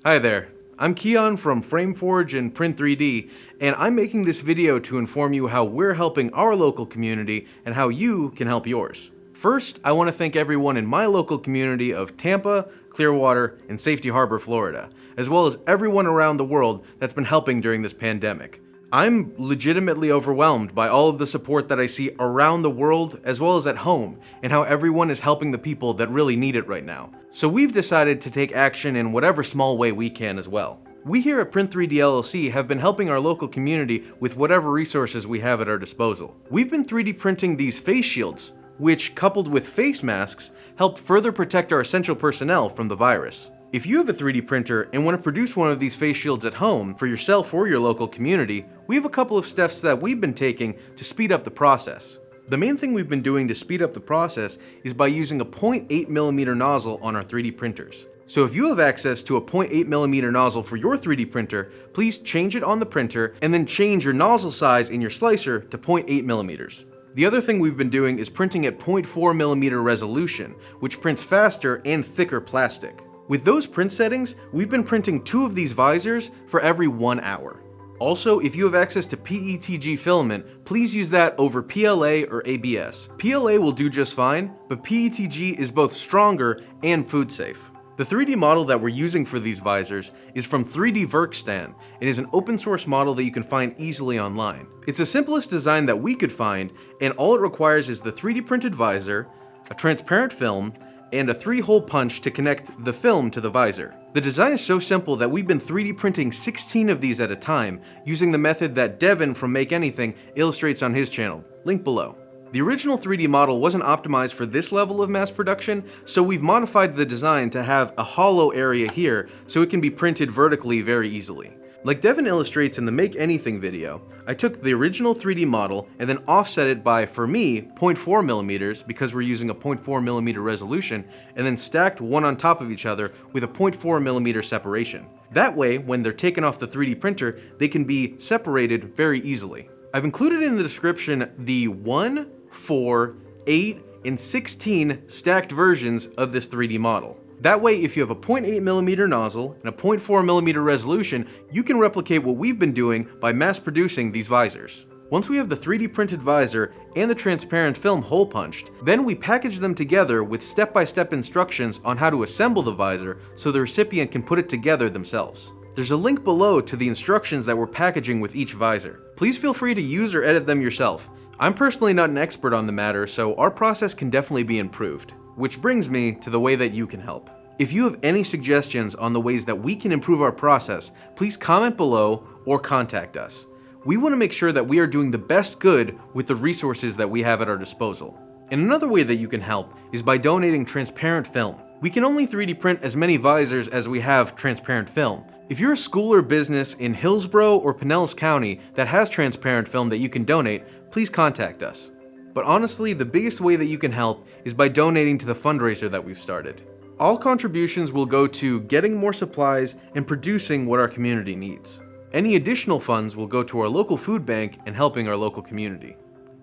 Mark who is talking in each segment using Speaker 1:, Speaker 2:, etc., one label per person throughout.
Speaker 1: Hi there, I'm Keon from FrameForge and Print3D, and I'm making this video to inform you how we're helping our local community and how you can help yours. First, I want to thank everyone in my local community of Tampa, Clearwater, and Safety Harbor, Florida, as well as everyone around the world that's been helping during this pandemic. I'm legitimately overwhelmed by all of the support that I see around the world as well as at home, and how everyone is helping the people that really need it right now. So we've decided to take action in whatever small way we can as well. We here at Print3DLLC have been helping our local community with whatever resources we have at our disposal. We've been 3D printing these face shields, which, coupled with face masks, help further protect our essential personnel from the virus. If you have a 3D printer and want to produce one of these face shields at home for yourself or your local community, we have a couple of steps that we've been taking to speed up the process. The main thing we've been doing to speed up the process is by using a 0.8mm nozzle on our 3D printers. So if you have access to a 0.8mm nozzle for your 3D printer, please change it on the printer and then change your nozzle size in your slicer to 0.8mm. The other thing we've been doing is printing at 0.4mm resolution, which prints faster and thicker plastic. With those print settings, we've been printing 2 of these visors for every 1 hour. Also, if you have access to PETG filament, please use that over PLA or ABS. PLA will do just fine, but PETG is both stronger and food safe. The 3D model that we're using for these visors is from Verkstan. It is an open source model that you can find easily online. It's the simplest design that we could find, and all it requires is the 3D printed visor, a transparent film, and a 3-hole punch to connect the film to the visor. The design is so simple that we've been 3D printing 16 of these at a time, using the method that Devin from Make Anything illustrates on his channel, link below. The original 3D model wasn't optimized for this level of mass production, so we've modified the design to have a hollow area here so it can be printed vertically very easily. Like Devin illustrates in the Make Anything video, I took the original 3D model and then offset it by, for me, 0.4mm because we're using a 0.4mm resolution, and then stacked one on top of each other with a 0.4mm separation. That way, when they're taken off the 3D printer, they can be separated very easily. I've included in the description the 1, 4, 8, and 16 stacked versions of this 3D model. That way, if you have a 0.8mm nozzle and a 0.4mm resolution, you can replicate what we've been doing by mass producing these visors. Once we have the 3D printed visor and the transparent film hole punched, then we package them together with step-by-step instructions on how to assemble the visor so the recipient can put it together themselves. There's a link below to the instructions that we're packaging with each visor. Please feel free to use or edit them yourself. I'm personally not an expert on the matter, so our process can definitely be improved. Which brings me to the way that you can help. If you have any suggestions on the ways that we can improve our process, please comment below or contact us. We want to make sure that we are doing the best good with the resources that we have at our disposal. And another way that you can help is by donating transparent film. We can only 3D print as many visors as we have transparent film. If you're a school or business in Hillsborough or Pinellas County that has transparent film that you can donate, please contact us. But honestly, the biggest way that you can help is by donating to the fundraiser that we've started. All contributions will go to getting more supplies and producing what our community needs. Any additional funds will go to our local food bank and helping our local community.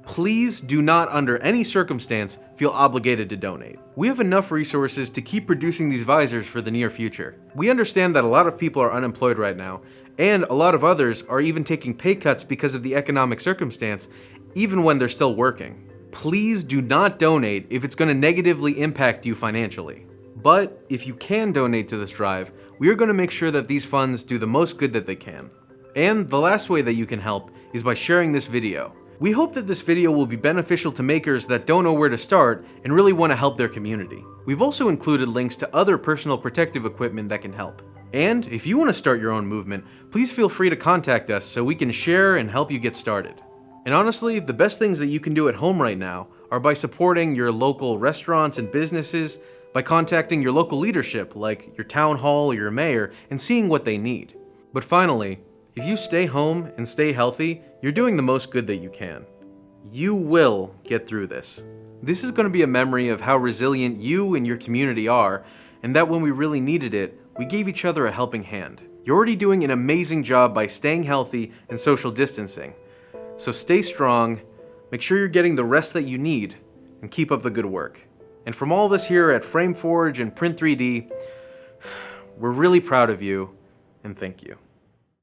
Speaker 1: Please do not, under any circumstance, feel obligated to donate. We have enough resources to keep producing these visors for the near future. We understand that a lot of people are unemployed right now, and a lot of others are even taking pay cuts because of the economic circumstance, even when they're still working. Please do not donate if it's going to negatively impact you financially. But if you can donate to this drive, we are going to make sure that these funds do the most good that they can. And the last way that you can help is by sharing this video. We hope that this video will be beneficial to makers that don't know where to start and really want to help their community. We've also included links to other personal protective equipment that can help. And if you want to start your own movement, please feel free to contact us so we can share and help you get started. And honestly, the best things that you can do at home right now are by supporting your local restaurants and businesses, by contacting your local leadership like your town hall or your mayor and seeing what they need. But finally, if you stay home and stay healthy, you're doing the most good that you can. You will get through this. This is going to be a memory of how resilient you and your community are, and that when we really needed it, we gave each other a helping hand. You're already doing an amazing job by staying healthy and social distancing. So stay strong, make sure you're getting the rest that you need, and keep up the good work. And from all of us here at FrameForge and Print3D, We're really proud of you, and thank you.